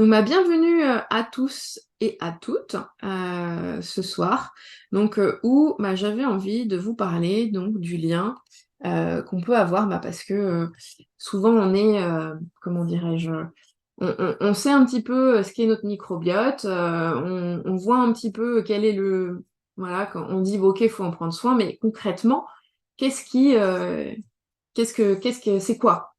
Donc, bienvenue à tous et à toutes ce soir, où j'avais envie de vous parler donc, du lien qu'on peut avoir, parce que souvent on est, comment dirais-je, on sait un petit peu ce qu'est notre microbiote, on voit un petit peu quel est le... Voilà, quand on dit, bon, ok, il faut en prendre soin, mais concrètement, qu'est-ce qui... c'est quoi?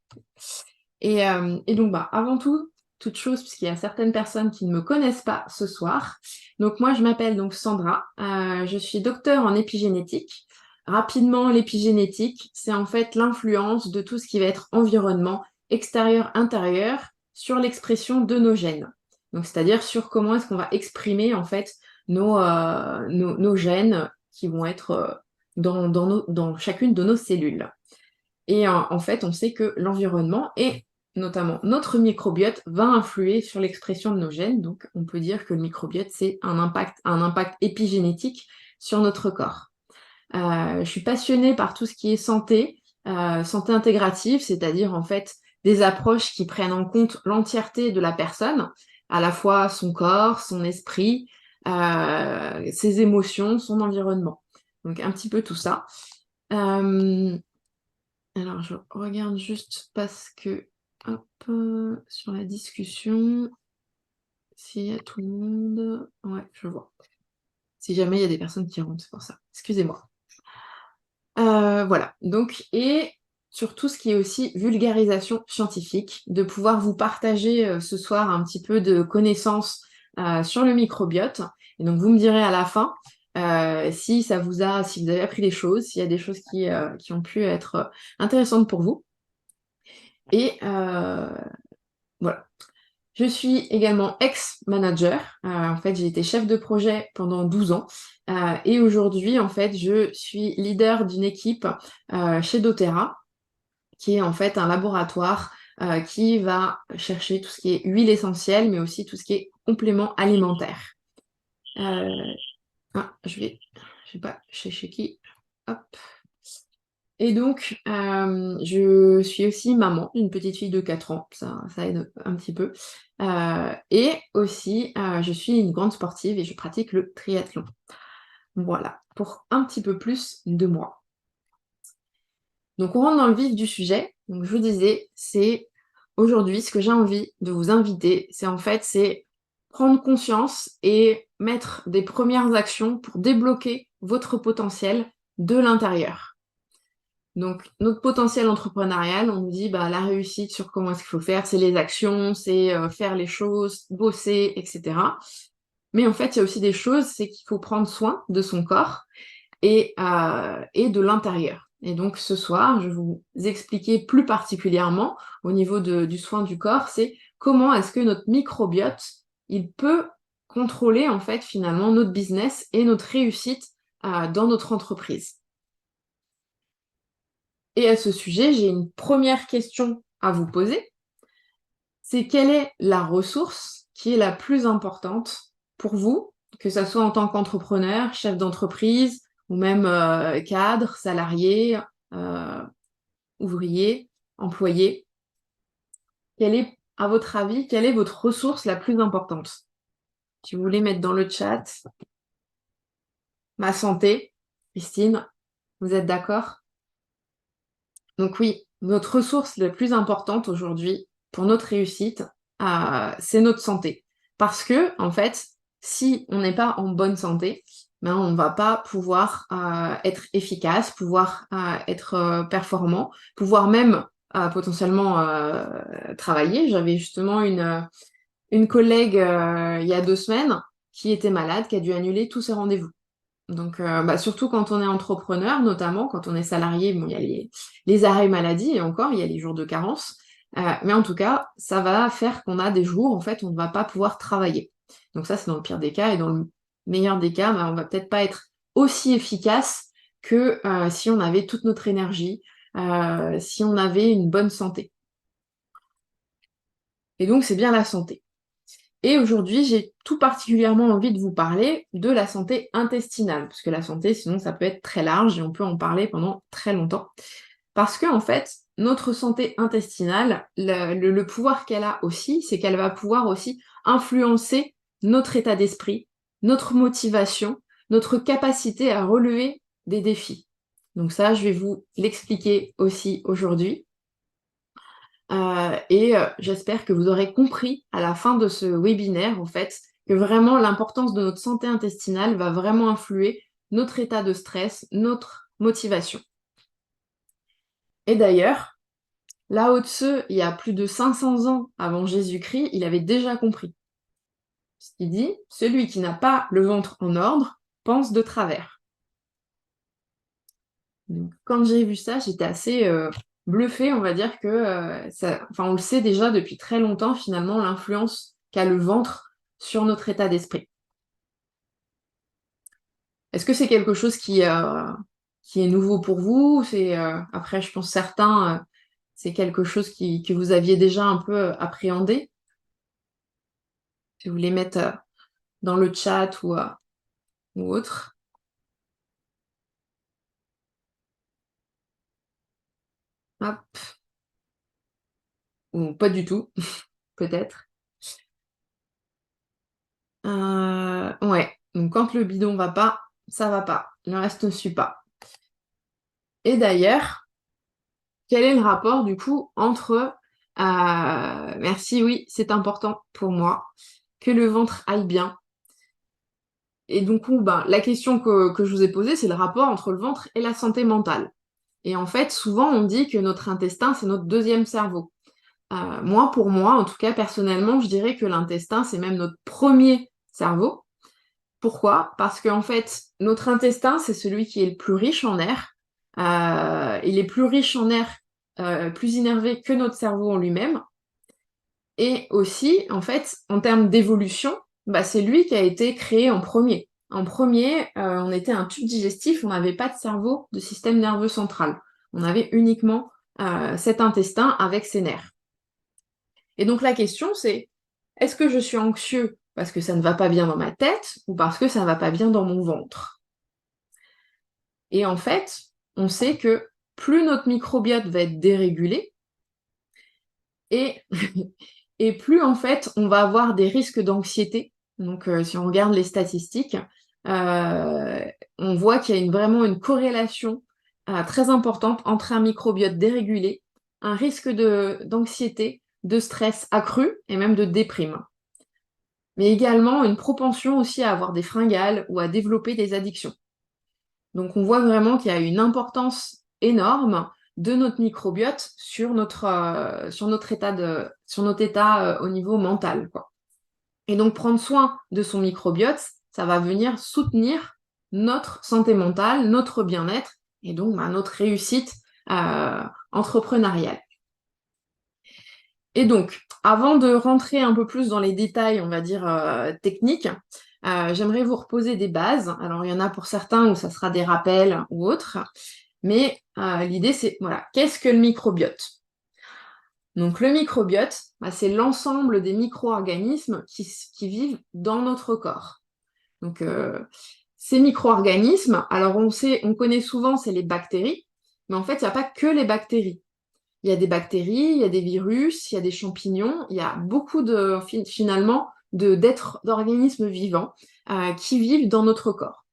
Et donc, avant toute chose, puisqu'il y a certaines personnes qui ne me connaissent pas ce soir. Donc, moi, je m'appelle donc Sandra. Je suis docteure en épigénétique. Rapidement, l'épigénétique, c'est en fait l'influence de tout ce qui va être environnement extérieur-intérieur sur l'expression de nos gènes. Donc, c'est-à-dire sur comment est-ce qu'on va exprimer en fait nos gènes qui vont être dans chacune de nos cellules. Et en fait, on sait que l'environnement et notamment notre microbiote va influer sur l'expression de nos gènes. Donc, on peut dire que le microbiote, c'est un impact épigénétique sur notre corps. Je suis passionnée par tout ce qui est santé intégrative, c'est-à-dire en fait des approches qui prennent en compte l'entièreté de la personne, à la fois son corps, son esprit, ses émotions, son environnement. Donc, un petit peu tout ça. Alors, je regarde juste parce que, hop, sur la discussion, s'il y a tout le monde... Ouais, je vois. Si jamais il y a des personnes qui rentrent, c'est pour ça. Excusez-moi. Voilà. Donc, et sur tout ce qui est aussi vulgarisation scientifique, de pouvoir vous partager ce soir un petit peu de connaissances sur le microbiote. Et donc, vous me direz à la fin si vous avez appris des choses, s'il y a des choses qui ont pu être intéressantes pour vous. Et voilà. Je suis également ex-manager. En fait, j'ai été chef de projet pendant 12 ans. Et aujourd'hui, en fait, je suis leader d'une équipe chez doTERRA, qui est en fait un laboratoire qui va chercher tout ce qui est huile essentielle, mais aussi tout ce qui est complément alimentaire. Je vais pas chez qui. Hop. Et donc, je suis aussi maman d'une petite fille de 4 ans, ça aide un petit peu. Et aussi, je suis une grande sportive et je pratique le triathlon. Voilà, pour un petit peu plus de moi. Donc, on rentre dans le vif du sujet. Donc, je vous disais, c'est aujourd'hui ce que j'ai envie de vous inviter, c'est prendre conscience et mettre des premières actions pour débloquer votre potentiel de l'intérieur. Donc, notre potentiel entrepreneurial, on nous dit la réussite sur comment est-ce qu'il faut faire, c'est les actions, c'est faire les choses, bosser, etc. Mais en fait, il y a aussi des choses, c'est qu'il faut prendre soin de son corps et de l'intérieur. Et donc, ce soir, je vais vous expliquer plus particulièrement au niveau du soin du corps, c'est comment est-ce que notre microbiote, il peut contrôler en fait finalement notre business et notre réussite dans notre entreprise. Et à ce sujet, j'ai une première question à vous poser. C'est quelle est la ressource qui est la plus importante pour vous, que ce soit en tant qu'entrepreneur, chef d'entreprise, ou même cadre, salarié, euh, ouvrier, employé. À votre avis, quelle est votre ressource la plus importante? Si vous voulez mettre dans le chat, ma santé, Christine, vous êtes d'accord? Donc oui, notre ressource la plus importante aujourd'hui pour notre réussite, c'est notre santé. Parce que, en fait, si on n'est pas en bonne santé, on ne va pas pouvoir être efficace, pouvoir être performant, pouvoir même potentiellement travailler. J'avais justement une collègue il y a 2 semaines qui était malade, qui a dû annuler tous ses rendez-vous. Donc, surtout quand on est entrepreneur, notamment quand on est salarié, bon, il y a les arrêts maladie et encore, il y a les jours de carence. Mais en tout cas, ça va faire qu'on a des jours, en fait, on ne va pas pouvoir travailler. Donc ça, c'est dans le pire des cas. Et dans le meilleur des cas, on va peut-être pas être aussi efficace que si on avait toute notre énergie, si on avait une bonne santé. Et donc, c'est bien la santé. Et aujourd'hui, j'ai tout particulièrement envie de vous parler de la santé intestinale, parce que la santé, sinon, ça peut être très large et on peut en parler pendant très longtemps. Parce que, en fait, notre santé intestinale, le pouvoir qu'elle a aussi, c'est qu'elle va pouvoir aussi influencer notre état d'esprit, notre motivation, notre capacité à relever des défis. Donc ça, je vais vous l'expliquer aussi aujourd'hui. J'espère que vous aurez compris à la fin de ce webinaire, en fait, que vraiment l'importance de notre santé intestinale va vraiment influer notre état de stress, notre motivation. Et d'ailleurs, Lao Tzu, il y a plus de 500 ans avant Jésus-Christ, il avait déjà compris. Ce qu'il dit, celui qui n'a pas le ventre en ordre pense de travers. Donc, quand j'ai vu ça, j'étais assez bluffée, on va dire que on le sait déjà depuis très longtemps finalement l'influence qu'a le ventre sur notre état d'esprit. Est-ce que c'est quelque chose qui est nouveau pour vous? Après, je pense certains, c'est quelque chose que vous aviez déjà un peu appréhendé. Si vous voulez mettre dans le chat ou autre. Hop. Ou pas du tout, peut-être. Ouais, donc quand le bidon va pas, ça va pas. Le reste ne suit pas. Et d'ailleurs, quel est le rapport du coup entre... merci, oui, c'est important pour moi que le ventre aille bien. Et donc, la question que je vous ai posée, c'est le rapport entre le ventre et la santé mentale. Et en fait, souvent, on dit que notre intestin, c'est notre deuxième cerveau. Pour moi, en tout cas, personnellement, je dirais que l'intestin, c'est même notre premier cerveau. Pourquoi? Parce qu'en fait, notre intestin, c'est celui qui est le plus riche en air. Il est plus riche en air, plus innervé que notre cerveau en lui-même. Et aussi, en fait, en termes d'évolution, c'est lui qui a été créé en premier. En premier, on était un tube digestif, on n'avait pas de cerveau, de système nerveux central. On avait uniquement cet intestin avec ses nerfs. Et donc la question, c'est, est-ce que je suis anxieux parce que ça ne va pas bien dans ma tête ou parce que ça ne va pas bien dans mon ventre? Et en fait, on sait que plus notre microbiote va être dérégulé, et, et plus en fait on va avoir des risques d'anxiété. Donc si on regarde les statistiques, euh, on voit qu'il y a vraiment une corrélation très importante entre un microbiote dérégulé, un risque d'anxiété, de stress accru et même de déprime. Mais également une propension aussi à avoir des fringales ou à développer des addictions. Donc on voit vraiment qu'il y a une importance énorme de notre microbiote sur notre état au niveau mental, quoi. Et donc prendre soin de son microbiote, ça va venir soutenir notre santé mentale, notre bien-être et donc notre réussite entrepreneuriale. Et donc, avant de rentrer un peu plus dans les détails, on va dire, techniques, j'aimerais vous reposer des bases. Alors, il y en a pour certains où ça sera des rappels ou autres, mais l'idée, c'est, voilà, qu'est-ce que le microbiote? Donc, le microbiote, c'est l'ensemble des micro-organismes qui vivent dans notre corps. Donc, ces micro-organismes, alors on connaît souvent, c'est les bactéries, mais en fait, il n'y a pas que les bactéries. Il y a des bactéries, il y a des virus, il y a des champignons, il y a beaucoup finalement d'organismes vivants qui vivent dans notre corps.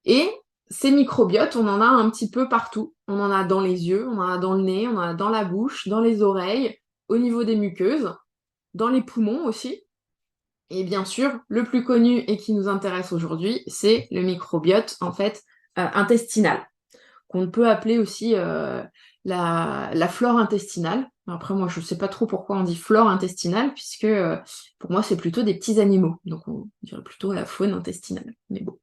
Et ces microbiotes, on en a un petit peu partout. On en a dans les yeux, on en a dans le nez, on en a dans la bouche, dans les oreilles, au niveau des muqueuses, dans les poumons aussi. Et bien sûr, le plus connu et qui nous intéresse aujourd'hui, c'est le microbiote en fait intestinal, qu'on peut appeler aussi la flore intestinale. Après, moi, je ne sais pas trop pourquoi on dit flore intestinale, puisque pour moi, c'est plutôt des petits animaux. Donc, on dirait plutôt la faune intestinale. Mais bon.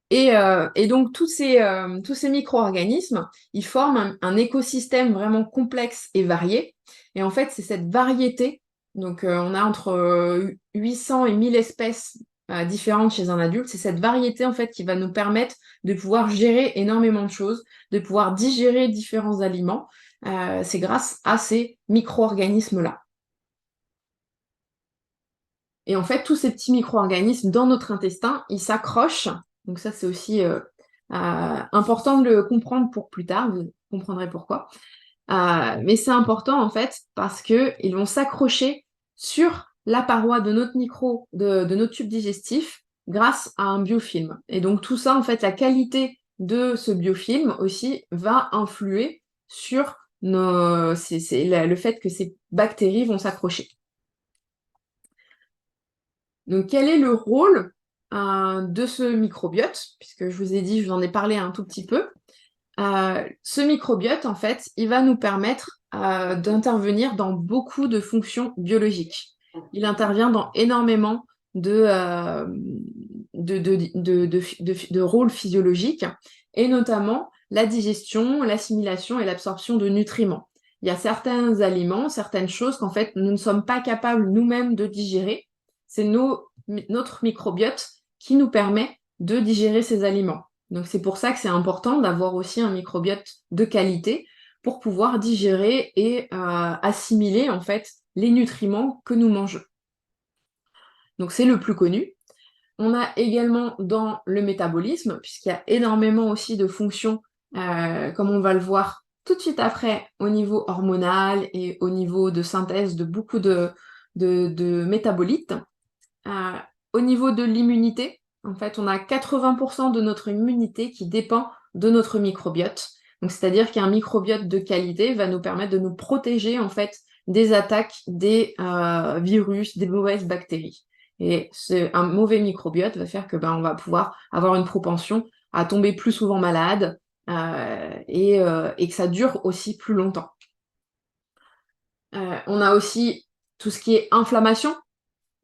Et donc, tous ces micro-organismes, ils forment un écosystème vraiment complexe et varié. Et en fait, c'est cette variété. Donc, on a entre 800 et 1000 espèces différentes chez un adulte. C'est cette variété, en fait, qui va nous permettre de pouvoir gérer énormément de choses, de pouvoir digérer différents aliments. C'est grâce à ces micro-organismes-là. Et en fait, tous ces petits micro-organismes dans notre intestin, ils s'accrochent. Donc ça, c'est aussi important de le comprendre pour plus tard. comprendrez pourquoi. Mais c'est important en fait parce qu'ils vont s'accrocher sur la paroi de notre de notre tube digestif grâce à un biofilm. Et donc tout ça, en fait, la qualité de ce biofilm aussi va influer sur le fait que ces bactéries vont s'accrocher. Donc quel est le rôle de ce microbiote? Puisque je vous ai dit, je vous en ai parlé un tout petit peu. Ce microbiote, en fait, il va nous permettre d'intervenir dans beaucoup de fonctions biologiques. Il intervient dans énormément de rôles physiologiques, et notamment la digestion, l'assimilation et l'absorption de nutriments. Il y a certains aliments, certaines choses qu'en fait, nous ne sommes pas capables nous-mêmes de digérer. C'est notre microbiote qui nous permet de digérer ces aliments. Donc c'est pour ça que c'est important d'avoir aussi un microbiote de qualité pour pouvoir digérer et assimiler en fait les nutriments que nous mangeons. Donc c'est le plus connu. On a également dans le métabolisme, puisqu'il y a énormément aussi de fonctions, comme on va le voir tout de suite après, au niveau hormonal et au niveau de synthèse de beaucoup de métabolites. Euh, Au niveau de l'immunité, en fait, on a 80% de notre immunité qui dépend de notre microbiote. Donc, c'est-à-dire qu'un microbiote de qualité va nous permettre de nous protéger, en fait, des attaques des virus, des mauvaises bactéries. Et un mauvais microbiote va faire que on va pouvoir avoir une propension à tomber plus souvent malade et que ça dure aussi plus longtemps. On a aussi tout ce qui est inflammation.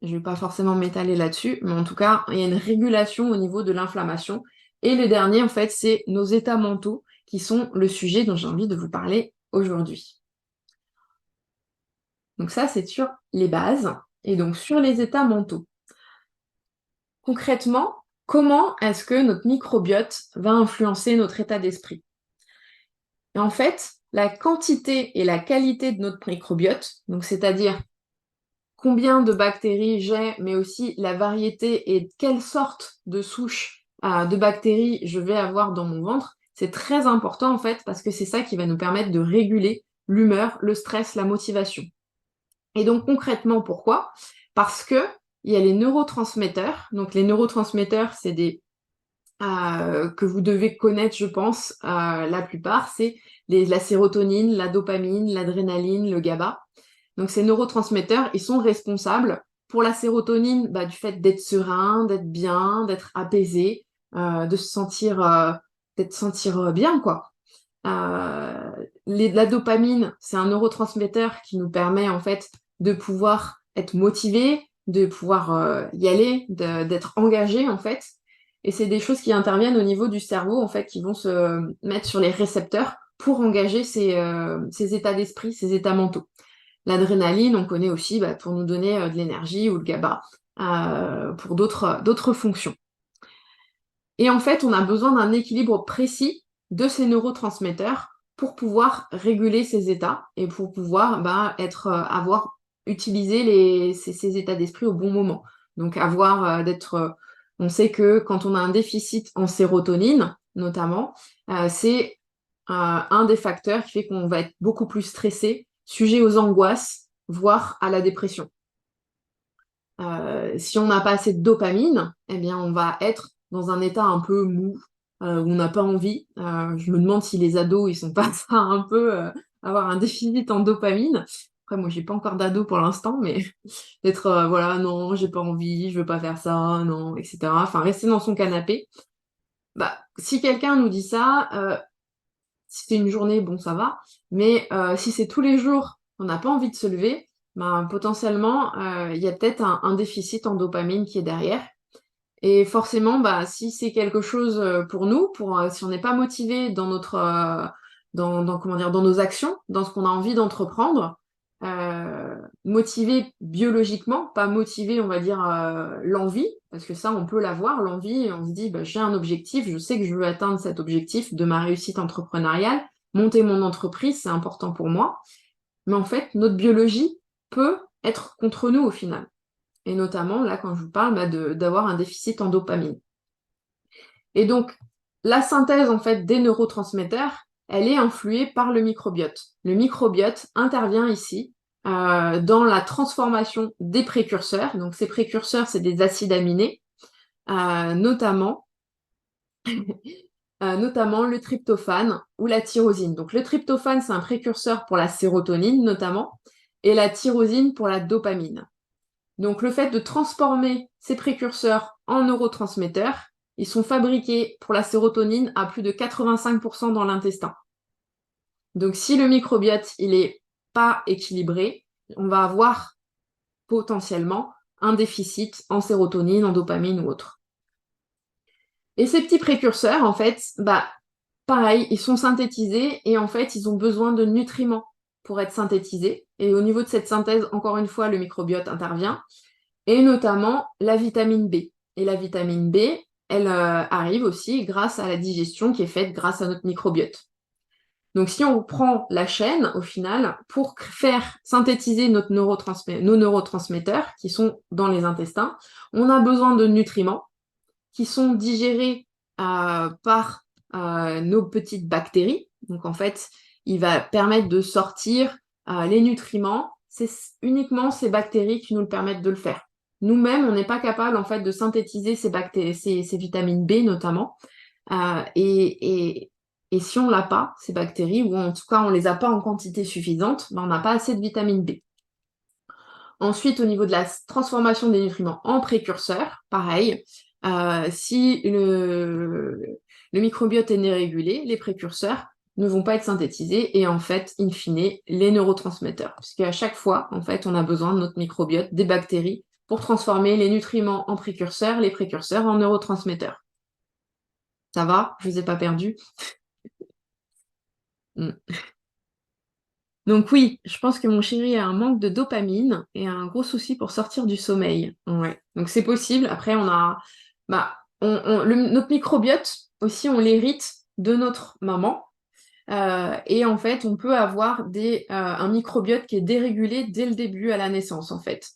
Je ne vais pas forcément m'étaler là-dessus, mais en tout cas, il y a une régulation au niveau de l'inflammation. Et le dernier, en fait, c'est nos états mentaux qui sont le sujet dont j'ai envie de vous parler aujourd'hui. Donc ça, c'est sur les bases. Et donc sur les états mentaux. Concrètement, comment est-ce que notre microbiote va influencer notre état d'esprit? Et en fait, la quantité et la qualité de notre microbiote, donc c'est-à-dire combien de bactéries j'ai, mais aussi la variété et quelle sorte de souche de bactéries je vais avoir dans mon ventre, c'est très important en fait parce que c'est ça qui va nous permettre de réguler l'humeur, le stress, la motivation. Et donc concrètement, pourquoi? Parce que il y a les neurotransmetteurs. Donc les neurotransmetteurs, c'est des que vous devez connaître, je pense, la plupart, c'est la sérotonine, la dopamine, l'adrénaline, le GABA. Donc ces neurotransmetteurs, ils sont responsables pour la sérotonine, du fait d'être serein, d'être bien, d'être apaisé, de se sentir, d'être sentir bien, quoi. La dopamine, c'est un neurotransmetteur qui nous permet en fait de pouvoir être motivé, de pouvoir y aller, d'être engagé en fait. Et c'est des choses qui interviennent au niveau du cerveau en fait, qui vont se mettre sur les récepteurs pour engager ces états d'esprit, ces états mentaux. L'adrénaline, on connaît aussi pour nous donner de l'énergie ou le GABA pour d'autres fonctions. Et en fait, on a besoin d'un équilibre précis de ces neurotransmetteurs pour pouvoir réguler ces états et pour pouvoir avoir utilisé ces états d'esprit au bon moment. Donc on sait que quand on a un déficit en sérotonine, notamment, c'est un des facteurs qui fait qu'on va être beaucoup plus stressé, sujet aux angoisses, voire à la dépression. Si on n'a pas assez de dopamine, eh bien, on va être dans un état un peu mou, où on n'a pas envie. Je me demande si les ados, ils sont pas ça un peu avoir un déficit en dopamine. Après, moi, j'ai pas encore d'ado pour l'instant, mais d'être voilà, non, j'ai pas envie, je veux pas faire ça, non, etc. Enfin, rester dans son canapé. Si quelqu'un nous dit ça, si c'est une journée, bon, ça va. Mais si c'est tous les jours, on n'a pas envie de se lever, potentiellement, il y a peut-être un déficit en dopamine qui est derrière. Et forcément, si c'est quelque chose pour nous, si on n'est pas motivé dans dans nos actions, dans ce qu'on a envie d'entreprendre, motivé biologiquement, pas motivé, on va dire, l'envie, parce que ça, on peut l'avoir, l'envie, on se dit, j'ai un objectif, je sais que je veux atteindre cet objectif de ma réussite entrepreneuriale, monter mon entreprise, c'est important pour moi. Mais en fait, notre biologie peut être contre nous au final. Et notamment, là, quand je vous parle d'avoir un déficit en dopamine. Et donc, la synthèse, en fait, des neurotransmetteurs, elle est influée par le microbiote. Le microbiote intervient ici dans la transformation des précurseurs. Donc ces précurseurs, c'est des acides aminés, notamment notamment le tryptophane ou la tyrosine. Donc le tryptophane, c'est un précurseur pour la sérotonine notamment, et la tyrosine pour la dopamine. Donc le fait de transformer ces précurseurs en neurotransmetteurs, ils sont fabriqués pour la sérotonine à plus de 85% dans l'intestin. Donc si le microbiote il est pas équilibré, on va avoir potentiellement un déficit en sérotonine, en dopamine ou autre. Et ces petits précurseurs, en fait, pareil, ils sont synthétisés et en fait, ils ont besoin de nutriments pour être synthétisés. Et au niveau de cette synthèse, encore une fois, le microbiote intervient, et notamment la vitamine B. Et la vitamine B, elle arrive aussi grâce à la digestion qui est faite grâce à notre microbiote. Donc si on prend la chaîne, au final, pour faire synthétiser nos neurotransmetteurs qui sont dans les intestins, on a besoin de nutriments qui sont digérés par nos petites bactéries. Donc en fait, il va permettre de sortir les nutriments. C'est uniquement ces bactéries qui nous le permettent de le faire. Nous-mêmes, on n'est pas capable en fait de synthétiser ces vitamines B notamment. Et si on l'a pas, ces bactéries, ou en tout cas on les a pas en quantité suffisante, on n'a pas assez de vitamine B. Ensuite, au niveau de la transformation des nutriments en précurseurs, pareil, si le microbiote est dérégulé, les précurseurs ne vont pas être synthétisés et en fait, in fine, les neurotransmetteurs. Puisqu'à chaque fois, en fait, on a besoin de notre microbiote, des bactéries, pour transformer les nutriments en précurseurs, les précurseurs en neurotransmetteurs. Ça va? Je vous ai pas perdu? Donc oui, je pense que mon chéri a un manque de dopamine et a un gros souci pour sortir du sommeil. Ouais. Donc c'est possible. Après, notre microbiote aussi, on l'hérite de notre maman. Et en fait, on peut avoir un microbiote qui est dérégulé dès le début à la naissance, en fait.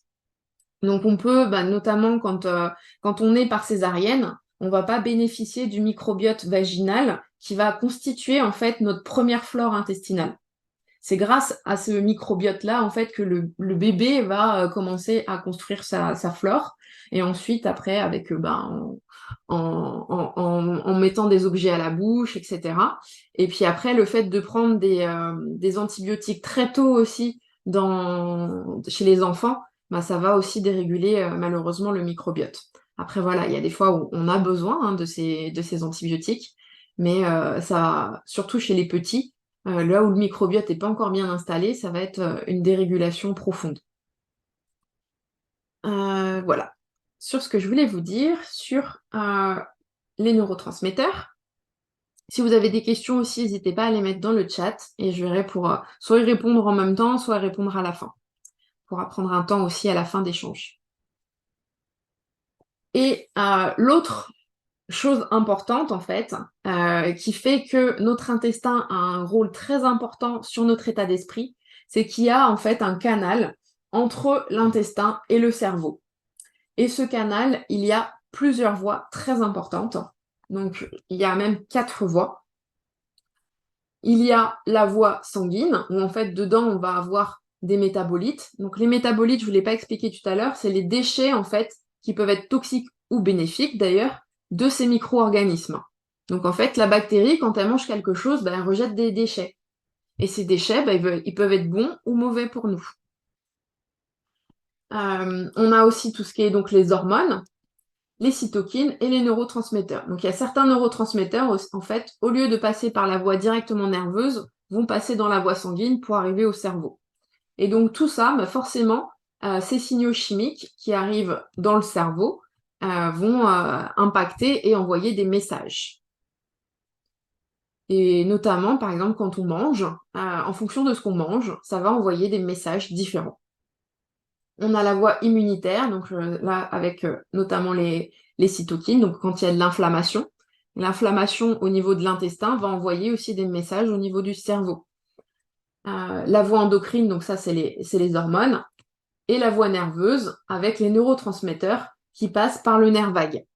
Donc on peut, notamment quand on est par césarienne, on va pas bénéficier du microbiote vaginal qui va constituer en fait notre première flore intestinale. C'est grâce à ce microbiote-là, en fait, que le bébé va commencer à construire sa flore. Et ensuite, après, avec en mettant des objets à la bouche, etc. Et puis après, le fait de prendre des antibiotiques très tôt aussi chez les enfants, ça va aussi déréguler malheureusement le microbiote. Après, voilà, il y a des fois où on a besoin de ces antibiotiques, mais surtout chez les petits, là où le microbiote n'est pas encore bien installé, ça va être une dérégulation profonde. Voilà. Sur ce que je voulais vous dire sur les neurotransmetteurs. Si vous avez des questions aussi, n'hésitez pas à les mettre dans le chat et je verrai pour soit y répondre en même temps, soit y répondre à la fin. Pour prendre un temps aussi à la fin d'échange. Et l'autre chose importante en fait, qui fait que notre intestin a un rôle très important sur notre état d'esprit, c'est qu'il y a en fait un canal entre l'intestin et le cerveau. Et ce canal, il y a plusieurs voies très importantes. Donc, il y a même 4 voies. Il y a la voie sanguine, où en fait, dedans, on va avoir des métabolites. Donc, les métabolites, je ne vous l'ai pas expliqué tout à l'heure, c'est les déchets, en fait, qui peuvent être toxiques ou bénéfiques, d'ailleurs, de ces micro-organismes. Donc, en fait, la bactérie, quand elle mange quelque chose, elle rejette des déchets. Et ces déchets, ils peuvent être bons ou mauvais pour nous. On a aussi tout ce qui est donc les hormones, les cytokines et les neurotransmetteurs. Donc il y a certains neurotransmetteurs, en fait, au lieu de passer par la voie directement nerveuse, vont passer dans la voie sanguine pour arriver au cerveau. Et donc tout ça, forcément, ces signaux chimiques qui arrivent dans le cerveau vont impacter et envoyer des messages. Et notamment, par exemple, quand on mange, en fonction de ce qu'on mange, ça va envoyer des messages différents. On a la voie immunitaire, donc là, avec notamment les cytokines, donc quand il y a de l'inflammation. L'inflammation au niveau de l'intestin va envoyer aussi des messages au niveau du cerveau. La voie endocrine, donc ça, c'est les hormones. Et la voie nerveuse, avec les neurotransmetteurs qui passent par le nerf vague.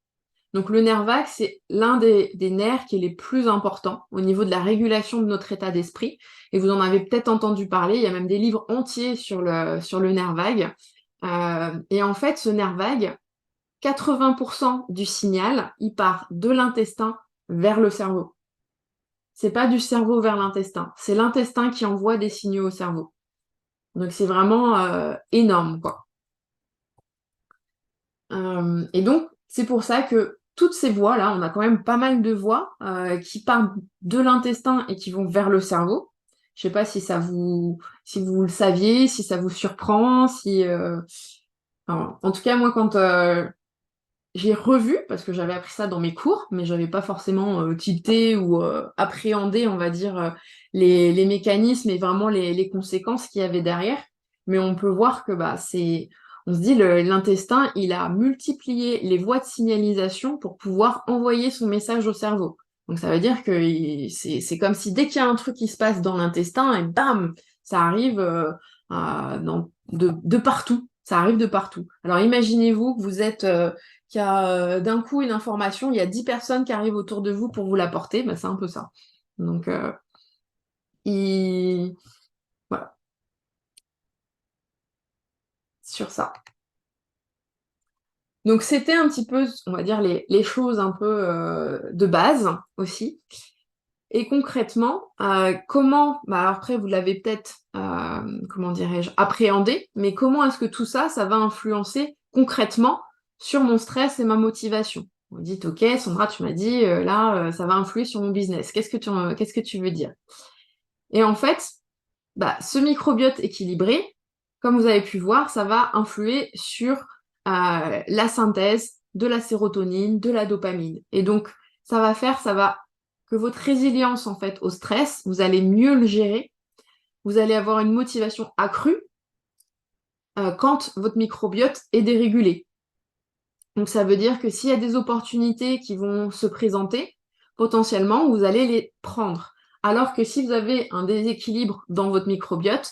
Donc le nerf vague, c'est l'un des nerfs qui est les plus importants au niveau de la régulation de notre état d'esprit. Et vous en avez peut-être entendu parler, il y a même des livres entiers sur le nerf vague. Et en fait, ce nerf vague, 80% du signal, il part de l'intestin vers le cerveau. C'est pas du cerveau vers l'intestin, c'est l'intestin qui envoie des signaux au cerveau. Donc c'est vraiment énorme, quoi. Et donc, c'est pour ça que toutes ces voies-là, on a quand même pas mal de voies qui partent de l'intestin et qui vont vers le cerveau. Je sais pas si vous le saviez, si ça vous surprend, enfin, en tout cas, moi, quand j'ai revu, parce que j'avais appris ça dans mes cours, mais j'avais pas forcément tilté ou appréhendé, on va dire, les mécanismes et vraiment les conséquences qu'il y avait derrière. Mais on peut voir que on se dit, l'intestin, il a multiplié les voies de signalisation pour pouvoir envoyer son message au cerveau. Donc ça veut dire que c'est comme si dès qu'il y a un truc qui se passe dans l'intestin, et bam, ça arrive de partout. Ça arrive de partout. Alors imaginez-vous que vous êtes qu'il y a d'un coup une information, il y a 10 personnes qui arrivent autour de vous pour vous l'apporter, c'est un peu ça. Donc, il... voilà, sur ça. Donc, c'était un petit peu, on va dire, les choses un peu de base aussi. Et concrètement, comment, alors après, vous l'avez peut-être, comment dirais-je, appréhendé, mais comment est-ce que tout ça, ça va influencer concrètement sur mon stress et ma motivation? Vous dites, ok, Sandra, tu m'as dit, là, ça va influer sur mon business. Qu'est-ce que tu veux dire? Et en fait, ce microbiote équilibré, comme vous avez pu voir, ça va influer sur la synthèse de la sérotonine, de la dopamine. Et donc, ça va que votre résilience en fait au stress, vous allez mieux le gérer, vous allez avoir une motivation accrue quand votre microbiote est dérégulé. Donc ça veut dire que s'il y a des opportunités qui vont se présenter, potentiellement, vous allez les prendre. Alors que si vous avez un déséquilibre dans votre microbiote,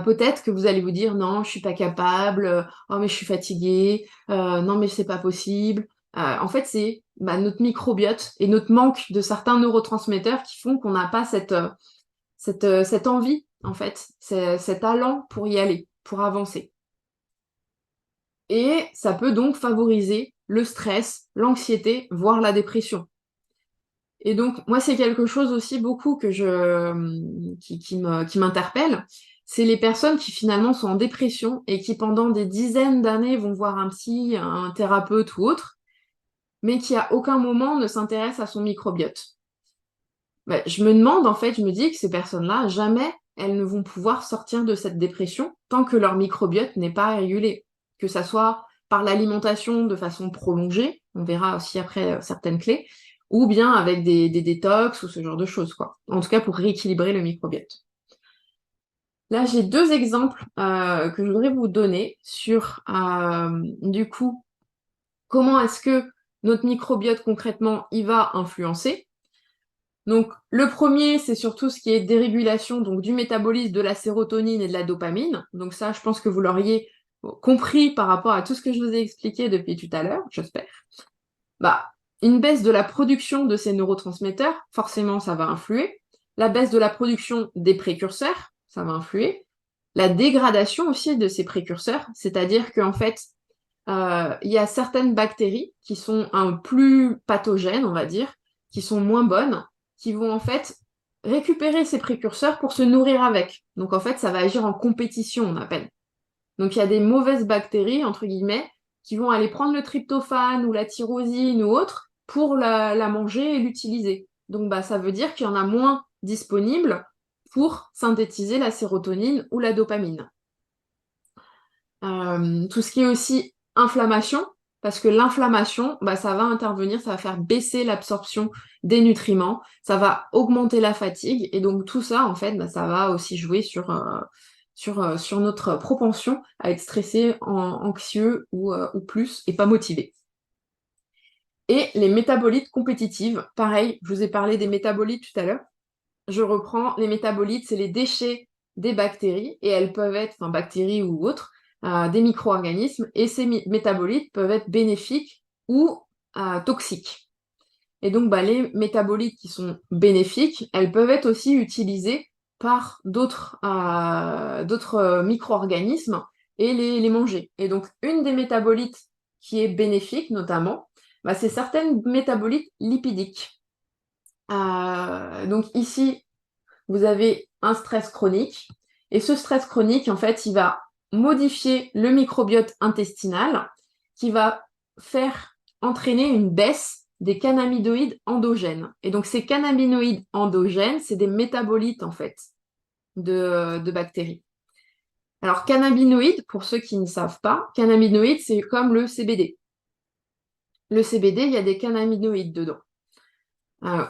peut-être que vous allez vous dire non, je suis pas capable, oh mais je suis fatiguée, non mais c'est pas possible. En fait, c'est notre microbiote et notre manque de certains neurotransmetteurs qui font qu'on n'a pas cette envie, en fait, cet allant pour y aller, pour avancer. Et ça peut donc favoriser le stress, l'anxiété, voire la dépression. Et donc, moi, c'est quelque chose aussi beaucoup qui m'interpelle. C'est les personnes qui finalement sont en dépression et qui pendant des dizaines d'années vont voir un psy, un thérapeute ou autre, mais qui à aucun moment ne s'intéressent à son microbiote. Je me demande, en fait, je me dis que ces personnes-là, jamais elles ne vont pouvoir sortir de cette dépression tant que leur microbiote n'est pas régulé. Que ça soit par l'alimentation de façon prolongée, on verra aussi après certaines clés, ou bien avec des détox ou ce genre de choses, quoi. En tout cas, pour rééquilibrer le microbiote. Là, j'ai deux exemples que je voudrais vous donner sur, du coup, comment est-ce que notre microbiote, concrètement, il va influencer. Donc, le premier, c'est surtout ce qui est dérégulation donc, du métabolisme de la sérotonine et de la dopamine. Donc ça, je pense que vous l'auriez compris par rapport à tout ce que je vous ai expliqué depuis tout à l'heure, j'espère. Une baisse de la production de ces neurotransmetteurs, forcément, ça va influer. La baisse de la production des précurseurs, ça va influer. La dégradation aussi de ces précurseurs, c'est-à-dire qu'en fait, il y a certaines bactéries qui sont plus pathogènes, on va dire, qui sont moins bonnes, qui vont en fait récupérer ces précurseurs pour se nourrir avec. Donc en fait, ça va agir en compétition, on appelle. Donc il y a des mauvaises bactéries, entre guillemets, qui vont aller prendre le tryptophane ou la tyrosine ou autre pour la manger et l'utiliser. Donc ça veut dire qu'il y en a moins disponibles pour synthétiser la sérotonine ou la dopamine. Tout ce qui est aussi inflammation, parce que l'inflammation, ça va intervenir, ça va faire baisser l'absorption des nutriments, ça va augmenter la fatigue, et donc tout ça, en fait, ça va aussi jouer sur notre propension à être stressé, anxieux ou plus, et pas motivé. Et les métabolites compétitives, pareil, je vous ai parlé des métabolites tout à l'heure, je reprends, les métabolites, c'est les déchets des bactéries, et elles peuvent être, enfin bactéries ou autres, des micro-organismes, et ces métabolites peuvent être bénéfiques ou toxiques. Et donc, bah, les métabolites qui sont bénéfiques, elles peuvent être aussi utilisées par d'autres micro-organismes et les manger. Et donc, une des métabolites qui est bénéfique, notamment, bah, c'est certaines métabolites lipidiques. Donc ici, vous avez un stress chronique. Et ce stress chronique, en fait, il va modifier le microbiote intestinal qui va faire entraîner une baisse des cannabinoïdes endogènes. Et donc, ces cannabinoïdes endogènes, c'est des métabolites, en fait, de bactéries. Alors, cannabinoïdes, pour ceux qui ne savent pas, cannabinoïdes, c'est comme le CBD. Le CBD, il y a des cannabinoïdes dedans,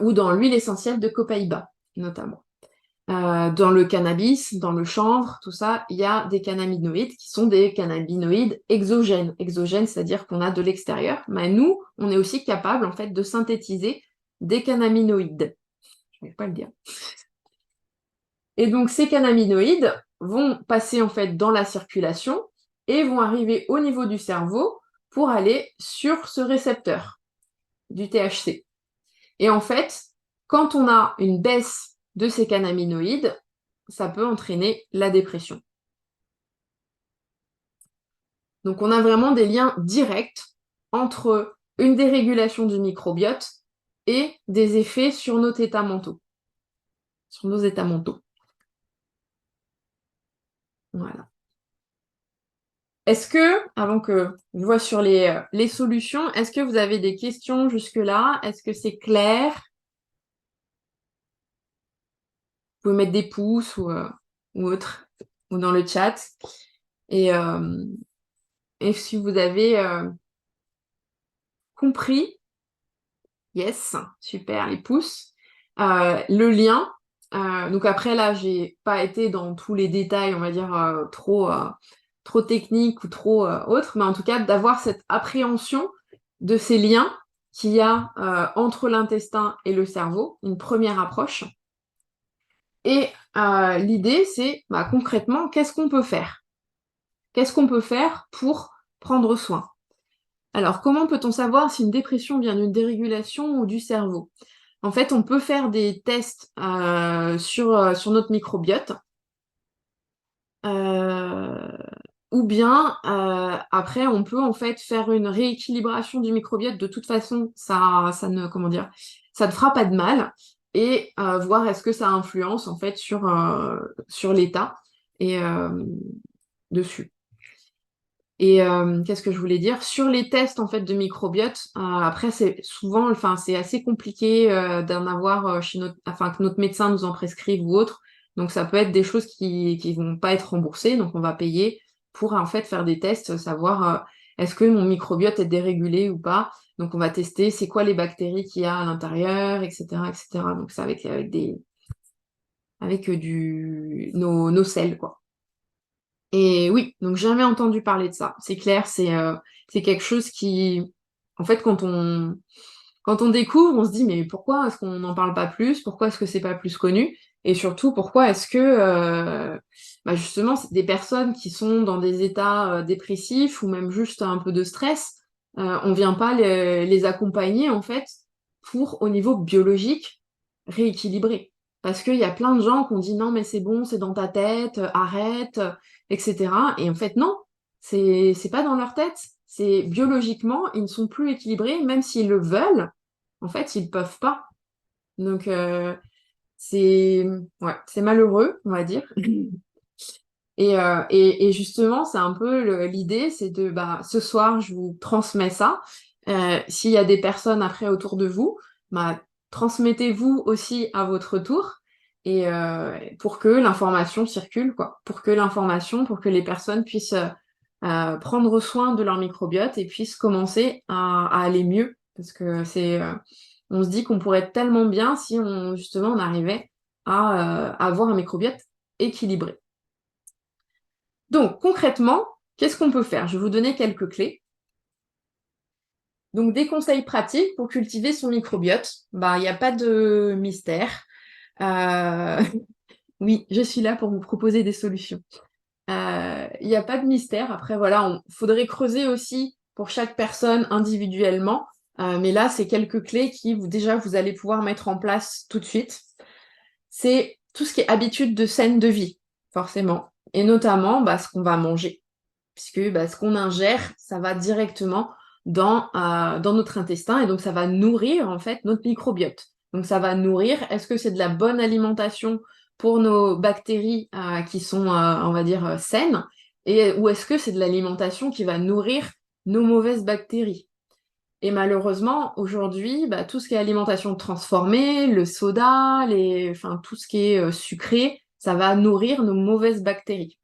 ou dans l'huile essentielle de copaïba, notamment. Dans le cannabis, dans le chanvre, tout ça, il y a des cannabinoïdes qui sont des cannabinoïdes exogènes. Exogènes, c'est-à-dire qu'on a de l'extérieur. Mais nous, on est aussi capable, en fait, de synthétiser des cannabinoïdes. Je ne vais pas le dire. Et donc, ces cannabinoïdes vont passer, en fait, dans la circulation et vont arriver au niveau du cerveau pour aller sur ce récepteur du THC. Et en fait, quand on a une baisse de ces cannabinoïdes, ça peut entraîner la dépression. Donc on a vraiment des liens directs entre une dérégulation du microbiote et des effets sur nos états mentaux. Sur nos états mentaux. Voilà. Est-ce que, avant que je vois sur les solutions, est-ce que vous avez des questions jusque-là? Est-ce que c'est clair? Vous pouvez mettre des pouces ou autre, ou dans le chat. Et, euh, et si vous avez compris, yes, super, les pouces. Le lien, donc après là, j'ai pas été dans tous les détails, on va dire, trop techniques ou trop autres, mais en tout cas, d'avoir cette appréhension de ces liens qu'il y a entre l'intestin et le cerveau, une première approche. Et l'idée, c'est bah, concrètement, qu'est-ce qu'on peut faire? Qu'est-ce qu'on peut faire pour prendre soin? Alors, comment peut-on savoir si une dépression vient d'une dérégulation ou du cerveau? En fait, on peut faire des tests sur notre microbiote. Euh, ou bien, après, on peut en fait faire une rééquilibration du microbiote. De toute façon, ça ne, comment dire, ça ne fera pas de mal. Et voir est-ce que ça influence en fait sur l'état et dessus. Et qu'est-ce que je voulais dire? Sur les tests en fait de microbiote, après c'est souvent, enfin c'est assez compliqué d'en avoir chez enfin que notre médecin nous en prescrive ou autre. Donc ça peut être des choses qui vont pas être remboursées, donc on va payer pour en fait faire des tests, savoir est-ce que mon microbiote est dérégulé ou pas. Donc on va tester c'est quoi les bactéries qu'il y a à l'intérieur, etc., etc. Donc c'est avec nos selles quoi. Et oui, donc jamais entendu parler de ça. C'est clair, c'est quelque chose qui, en fait, quand on découvre, on se dit, mais pourquoi est-ce qu'on n'en parle pas plus? Pourquoi est-ce que c'est pas plus connu? Et surtout, pourquoi est-ce que, bah justement, c'est des personnes qui sont dans des états dépressifs ou même juste un peu de stress, on vient pas les accompagner, en fait, pour, au niveau biologique, rééquilibrer. Parce qu'il y a plein de gens qui ont dit, non, mais c'est bon, c'est dans ta tête, arrête, etc. Et en fait, non, c'est pas dans leur tête. C'est biologiquement, ils ne sont plus équilibrés, même s'ils le veulent, en fait, ils peuvent pas. Donc, c'est ouais, c'est malheureux, on va dire. Et justement, c'est un peu l'idée, c'est de bah, ce soir, je vous transmets ça. S'il y a des personnes après autour de vous, bah, transmettez-vous aussi à votre tour et pour que l'information circule, quoi. Pour que les personnes puissent prendre soin de leur microbiote et puissent commencer à aller mieux. Parce que on se dit qu'on pourrait être tellement bien si justement on arrivait à avoir un microbiote équilibré. Donc, concrètement, qu'est-ce qu'on peut faire? Je vais vous donner quelques clés. Donc, des conseils pratiques pour cultiver son microbiote. Bah, il n'y a pas de mystère. Euh, Oui, je suis là pour vous proposer des solutions. Il n'y a pas de mystère. Après, voilà, faudrait creuser aussi pour chaque personne individuellement Mais là, c'est quelques clés qui, déjà, vous allez pouvoir mettre en place tout de suite. C'est tout ce qui est habitude de saine de vie, forcément. Et notamment, ce qu'on va manger. Puisque ce qu'on ingère, ça va directement dans notre intestin et donc ça va nourrir en fait notre microbiote. Donc ça va nourrir, est-ce que c'est de la bonne alimentation pour nos bactéries qui sont, on va dire, saines, ou est-ce que c'est de l'alimentation qui va nourrir nos mauvaises bactéries? Et malheureusement, aujourd'hui, tout ce qui est alimentation transformée, le soda, enfin, tout ce qui est sucré, ça va nourrir nos mauvaises bactéries.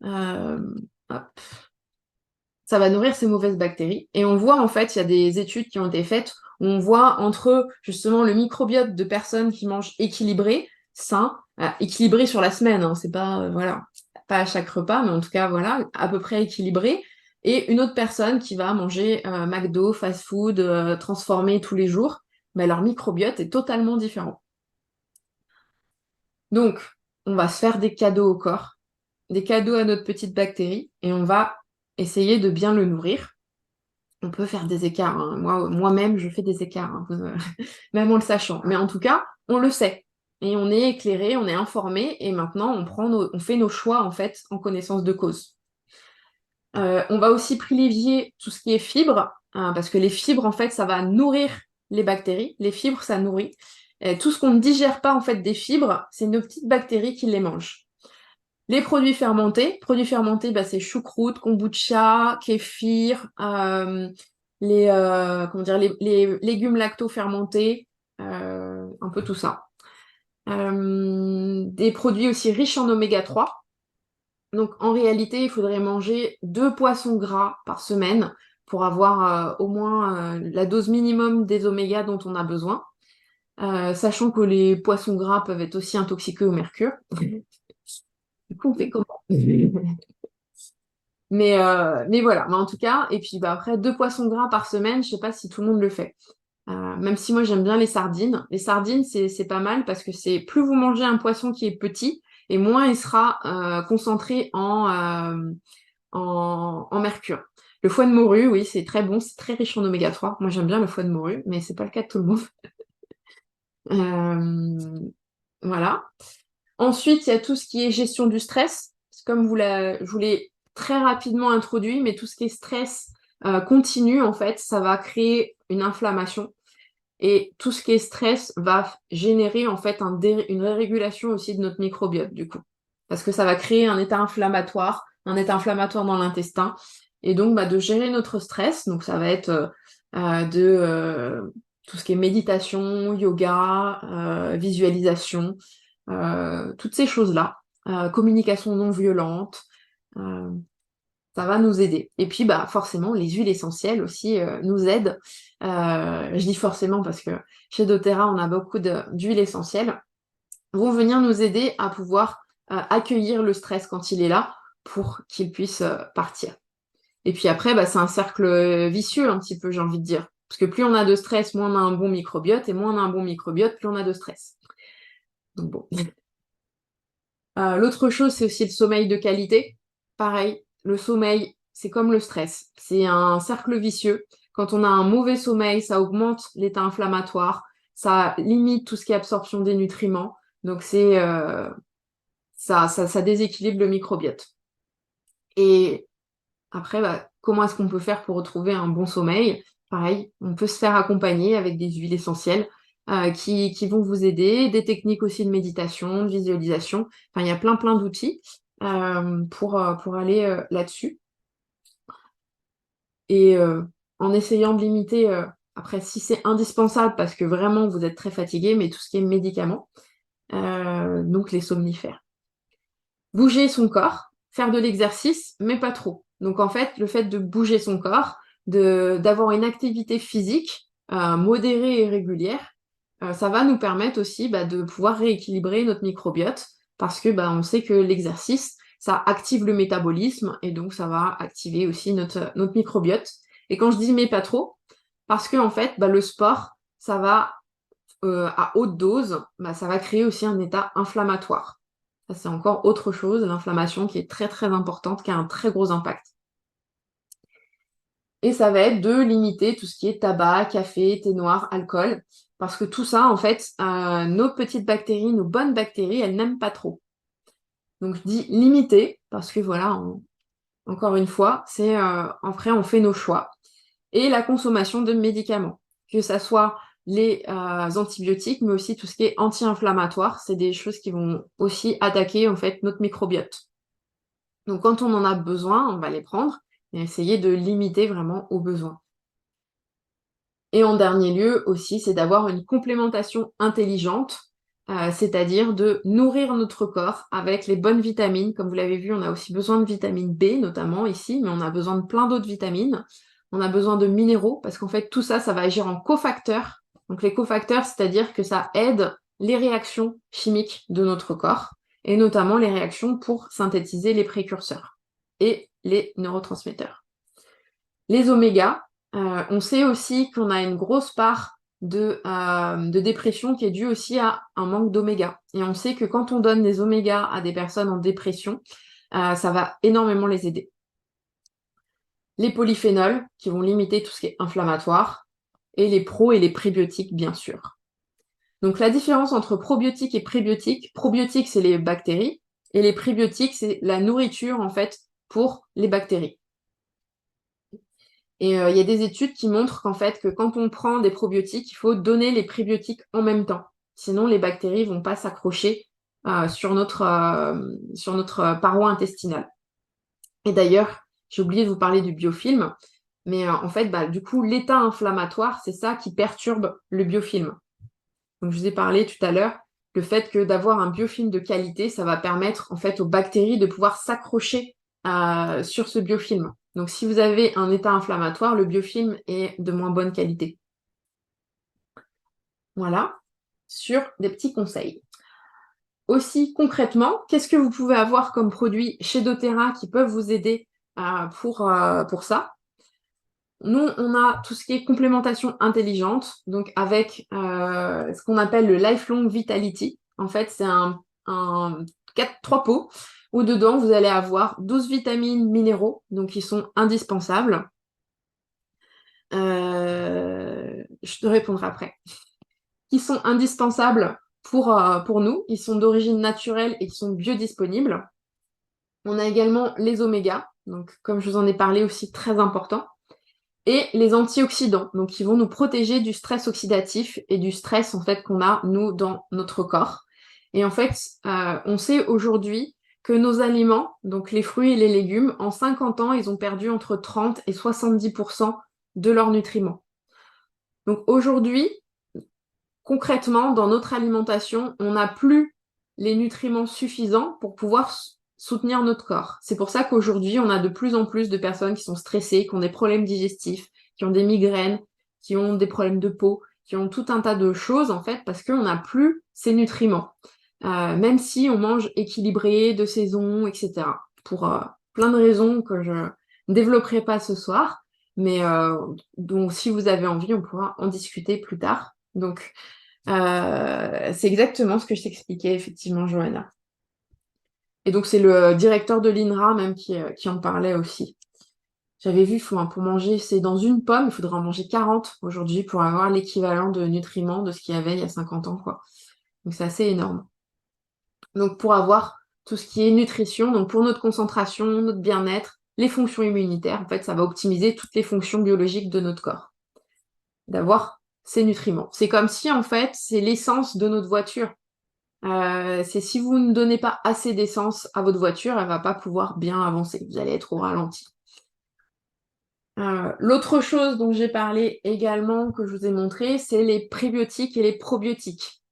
Euh, hop. Ça va nourrir ces mauvaises bactéries. Et on voit, en fait, il y a des études qui ont été faites où on voit entre, justement, le microbiote de personnes qui mangent équilibré, sain, équilibré sur la semaine, hein, c'est pas, voilà, pas à chaque repas, mais en tout cas, voilà, à peu près équilibré, et une autre personne qui va manger McDo, fast-food, transformé tous les jours, mais leur microbiote est totalement différent. Donc, on va se faire des cadeaux au corps, des cadeaux à notre petite bactérie, et on va essayer de bien le nourrir. On peut faire des écarts, hein. Moi-même, je fais des écarts, hein, même en le sachant. Mais en tout cas, on le sait. Et on est éclairé, on est informé, et maintenant, on fait nos choix, en fait, en connaissance de cause. On va aussi privilégier tout ce qui est fibres, hein, parce que les fibres, en fait, ça va nourrir les bactéries. Les fibres, ça nourrit. Et tout ce qu'on ne digère pas, en fait, des fibres, c'est nos petites bactéries qui les mangent. Les produits fermentés, c'est choucroute, kombucha, kéfir, comment dire, les légumes lacto-fermentés, un peu tout ça. Des produits aussi riches en oméga 3. Donc en réalité, il faudrait manger 2 poissons gras par semaine pour avoir au moins la dose minimum des oméga dont on a besoin. Sachant que les poissons gras peuvent être aussi intoxiqués au mercure. Du coup, on fait comment? Mais voilà, mais en tout cas, et puis après, 2 poissons gras par semaine, je sais pas si tout le monde le fait. Même si moi j'aime bien les sardines. Les sardines, c'est pas mal parce que c'est plus vous mangez un poisson qui est petit, et moins il sera concentré en mercure. Le foie de morue, oui, c'est très bon, c'est très riche en oméga 3. Moi j'aime bien le foie de morue, mais c'est pas le cas de tout le monde. Euh, voilà. Ensuite, il y a tout ce qui est gestion du stress. C'est comme je vous l'ai très rapidement introduit, mais tout ce qui est stress continu, en fait, ça va créer une inflammation. Et tout ce qui est stress va générer, en fait, une régulation aussi de notre microbiote, du coup. Parce que ça va créer un état inflammatoire dans l'intestin. Et donc, de gérer notre stress, donc ça va être tout ce qui est méditation, yoga, visualisation, toutes ces choses-là, communication non violente, euh, ça va nous aider. Et puis forcément, les huiles essentielles aussi nous aident. Je dis forcément parce que chez doTERRA, on a beaucoup d'huiles essentielles, vont venir nous aider à pouvoir accueillir le stress quand il est là pour qu'il puisse partir. Et puis après, c'est un cercle vicieux un petit peu, j'ai envie de dire. Parce que plus on a de stress, moins on a un bon microbiote, et moins on a un bon microbiote, plus on a de stress. Donc bon. L'autre chose, c'est aussi le sommeil de qualité. Pareil, le sommeil, c'est comme le stress. C'est un cercle vicieux. Quand on a un mauvais sommeil, ça augmente l'état inflammatoire, ça limite tout ce qui est absorption des nutriments. Donc ça déséquilibre le microbiote. Et après, comment est-ce qu'on peut faire pour retrouver un bon sommeil? Pareil, on peut se faire accompagner avec des huiles essentielles qui vont vous aider, des techniques aussi de méditation, de visualisation. Enfin, il y a plein d'outils pour aller là-dessus. Et en essayant de limiter, après, si c'est indispensable, parce que vraiment vous êtes très fatigué, mais tout ce qui est médicaments, donc les somnifères. Bouger son corps, faire de l'exercice, mais pas trop. Donc en fait, le fait de bouger son corps, d'avoir une activité physique modérée et régulière, ça va nous permettre aussi de pouvoir rééquilibrer notre microbiote parce que on sait que l'exercice, ça active le métabolisme et donc ça va activer aussi notre microbiote. Et quand je dis mais pas trop, parce que en fait, le sport, ça va à haute dose, ça va créer aussi un état inflammatoire. Ça, c'est encore autre chose, l'inflammation qui est très très importante, qui a un très gros impact. Et ça va être de limiter tout ce qui est tabac, café, thé noir, alcool, parce que tout ça, en fait, nos petites bactéries, nos bonnes bactéries, elles n'aiment pas trop. Donc je dis limiter, parce que voilà, encore une fois, c'est après on fait nos choix. Et la consommation de médicaments, que ça soit les antibiotiques, mais aussi tout ce qui est anti-inflammatoire, c'est des choses qui vont aussi attaquer en fait notre microbiote. Donc quand on en a besoin, on va les prendre et essayer de limiter vraiment aux besoins. Et en dernier lieu aussi, c'est d'avoir une complémentation intelligente, c'est-à-dire de nourrir notre corps avec les bonnes vitamines. Comme vous l'avez vu, on a aussi besoin de vitamine B, notamment ici, mais on a besoin de plein d'autres vitamines. On a besoin de minéraux, parce qu'en fait, tout ça, ça va agir en cofacteurs. Donc les cofacteurs, c'est-à-dire que ça aide les réactions chimiques de notre corps, et notamment les réactions pour synthétiser les précurseurs et les neurotransmetteurs. Les omégas, on sait aussi qu'on a une grosse part de dépression qui est due aussi à un manque d'oméga. Et on sait que quand on donne des omégas à des personnes en dépression, ça va énormément les aider. Les polyphénols, qui vont limiter tout ce qui est inflammatoire, et les pro et les prébiotiques, bien sûr. Donc la différence entre probiotiques et probiotiques, c'est les bactéries, et les prébiotiques, c'est la nourriture, en fait, pour les bactéries. Et il y a des études qui montrent qu'en fait, que quand on prend des probiotiques, il faut donner les prébiotiques en même temps. Sinon, les bactéries vont pas s'accrocher sur notre paroi intestinale. Et d'ailleurs, j'ai oublié de vous parler du biofilm, mais en fait, du coup, l'état inflammatoire, c'est ça qui perturbe le biofilm. Donc, je vous ai parlé tout à l'heure, le fait que d'avoir un biofilm de qualité, ça va permettre en fait aux bactéries de pouvoir s'accrocher sur ce biofilm. Donc, si vous avez un état inflammatoire, le biofilm est de moins bonne qualité. Voilà, sur des petits conseils. Aussi, concrètement, qu'est-ce que vous pouvez avoir comme produits chez doTERRA qui peuvent vous aider pour ça? Nous, on a tout ce qui est complémentation intelligente, donc avec ce qu'on appelle le Lifelong Vitality. En fait, c'est trois pots où dedans, vous allez avoir 12 vitamines minéraux, donc qui sont indispensables. Je te répondrai après. Qui sont indispensables pour nous. Ils sont d'origine naturelle et qui sont biodisponibles. On a également les omégas, donc comme je vous en ai parlé aussi, très important. Et les antioxydants, donc qui vont nous protéger du stress oxydatif et du stress en fait qu'on a nous dans notre corps. Et en fait, on sait aujourd'hui que nos aliments, donc les fruits et les légumes, en 50 ans, ils ont perdu entre 30 et 70% de leurs nutriments. Donc aujourd'hui, concrètement, dans notre alimentation, on n'a plus les nutriments suffisants pour pouvoir soutenir notre corps. C'est pour ça qu'aujourd'hui, on a de plus en plus de personnes qui sont stressées, qui ont des problèmes digestifs, qui ont des migraines, qui ont des problèmes de peau, qui ont tout un tas de choses, en fait, parce qu'on n'a plus ces nutriments. Même si on mange équilibré, de saison, etc. Pour plein de raisons que je ne développerai pas ce soir, mais donc si vous avez envie, on pourra en discuter plus tard. Donc, c'est exactement ce que je t'expliquais, effectivement, Johanna. Et donc, c'est le directeur de l'INRA même qui en parlait aussi. J'avais vu, pour manger, c'est dans une pomme, il faudrait en manger 40 aujourd'hui pour avoir l'équivalent de nutriments de ce qu'il y avait il y a 50 ans, quoi. Donc, c'est assez énorme. Donc, pour avoir tout ce qui est nutrition, donc pour notre concentration, notre bien-être, les fonctions immunitaires, en fait, ça va optimiser toutes les fonctions biologiques de notre corps. D'avoir ces nutriments. C'est comme si, en fait, c'est l'essence de notre voiture. C'est si vous ne donnez pas assez d'essence à votre voiture, elle va pas pouvoir bien avancer. Vous allez être au ralenti. L'autre chose dont j'ai parlé également, que je vous ai montré, c'est les prébiotiques et les probiotiques.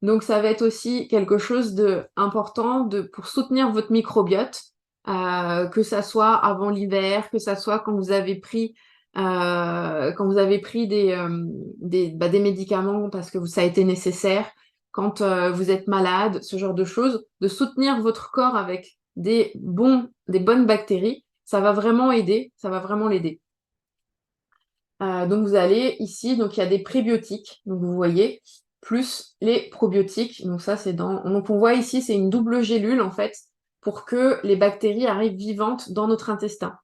Donc ça va être aussi quelque chose d'important pour soutenir votre microbiote, que ça soit avant l'hiver, que ça soit quand vous avez pris des médicaments parce que ça a été nécessaire, quand vous êtes malade, ce genre de choses, de soutenir votre corps avec des bonnes bactéries, ça va vraiment aider, ça va vraiment l'aider. Donc vous allez ici, donc il y a des prébiotiques, donc vous voyez, plus les probiotiques. Donc ça c'est donc on voit ici c'est une double gélule en fait pour que les bactéries arrivent vivantes dans notre intestin.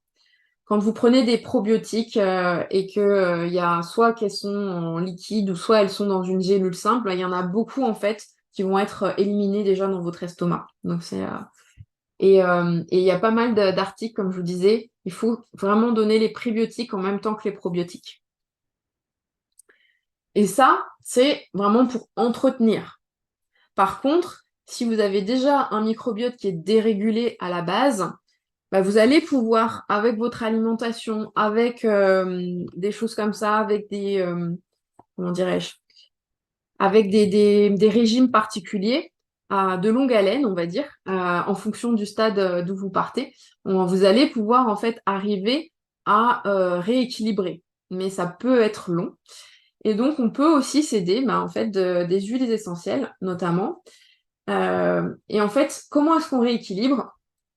quand vous prenez des probiotiques et que il y a soit qu'elles sont en liquide ou soit elles sont dans une gélule simple, il y en a beaucoup en fait qui vont être éliminés déjà dans votre estomac. Donc et il y a pas mal d'articles, comme je vous disais, il faut vraiment donner les prébiotiques en même temps que les probiotiques. Et ça, c'est vraiment pour entretenir. Par contre, si vous avez déjà un microbiote qui est dérégulé à la base, bah, vous allez pouvoir, avec votre alimentation, avec des choses comme ça, avec comment dirais-je, avec des régimes particuliers, de longue haleine, on va dire, en fonction du stade d'où vous partez, vous allez pouvoir en fait arriver à rééquilibrer. Mais ça peut être long. Et donc, on peut aussi s'aider bah, en fait, des huiles essentielles, notamment. Et en fait, comment est-ce qu'on rééquilibre?